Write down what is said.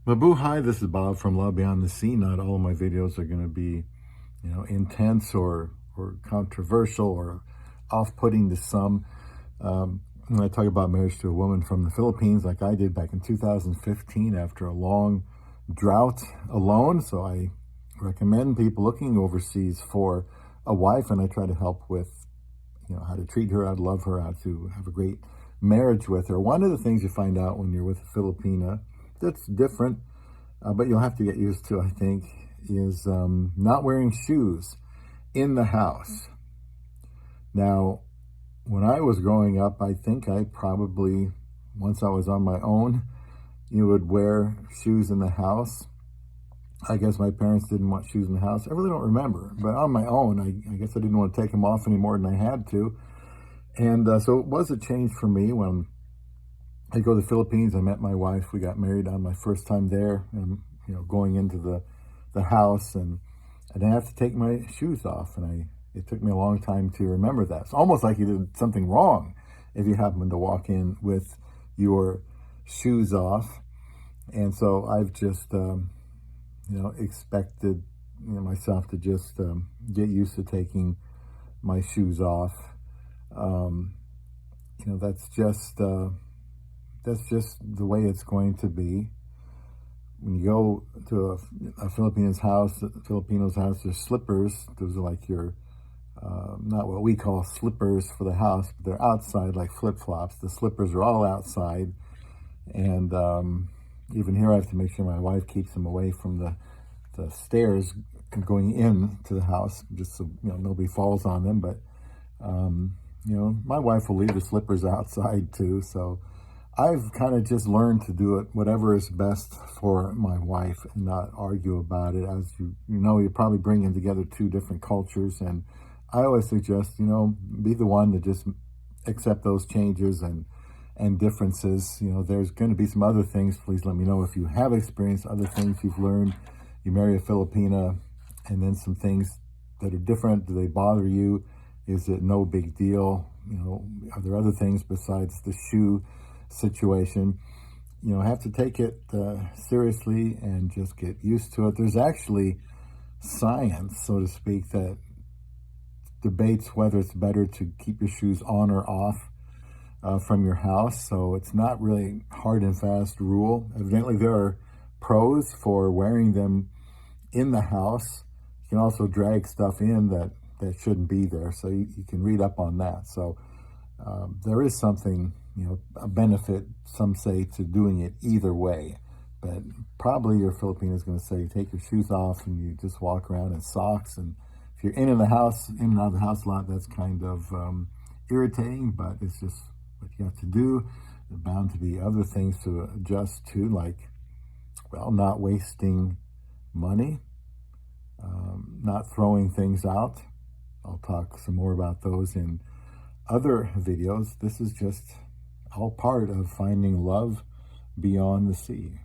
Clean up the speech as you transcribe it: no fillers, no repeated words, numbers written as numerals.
Mabu, hi, this is Bob from Love Beyond the Sea. Not all of my videos are going to be, intense or controversial or off-putting to some. When I talk about marriage to a woman from the Philippines, like I did back in 2015 after a long drought alone. So I recommend people looking overseas for a wife, and I try to help with, how to treat her, how to love her, how to have a great marriage with her. One of the things you find out when you're with a Filipina that's different, but you'll have to get used to, I think, is not wearing shoes in the house. Now, when I was growing up, I think I probably, once I was on my own, would wear shoes in the house. I guess my parents didn't want shoes in the house. I really don't remember. But on my own, I guess I didn't want to take them off any more than I had to. And so it was a change for me when I go to the Philippines. I met my wife. We got married on my first time there, and going into the house, and I didn't have to take my shoes off, and it took me a long time to remember that. It's almost like you did something wrong if you happen to walk in with your shoes off. And so I've just expected myself to just get used to taking my shoes off. That's just the way it's going to be. When you go to a Filipino's house, there's slippers. Those are like your, not what we call slippers for the house, but they're outside like flip-flops. The slippers are all outside. And even here I have to make sure my wife keeps them away from the stairs going into the house, just so nobody falls on them. But my wife will leave the slippers outside too. So I've kind of just learned to do it whatever is best for my wife and not argue about it. As you're probably bringing together two different cultures, and I always suggest be the one to just accept those changes and differences. There's going to be some other things. Please let me know if you have experienced other things you've learned. You marry a Filipina, and then some things that are different. Do they bother you? Is it no big deal? Are there other things besides the shoe situation? Have to take it seriously and just get used to it. There's actually science, so to speak, that debates whether it's better to keep your shoes on or off from your house. So it's not really hard and fast rule. Evidently there are pros for wearing them in the house. You can also drag stuff in that shouldn't be there, so you can read up on that. So there is something, a benefit, some say, to doing it either way. But probably your Filipino is going to say take your shoes off and you just walk around in socks. And if you're in and out of the house a lot, that's kind of irritating, but it's just what you have to do. There are bound to be other things to adjust to, like, not wasting money, not throwing things out. I'll talk some more about those in other videos. This is just all part of finding love beyond the sea.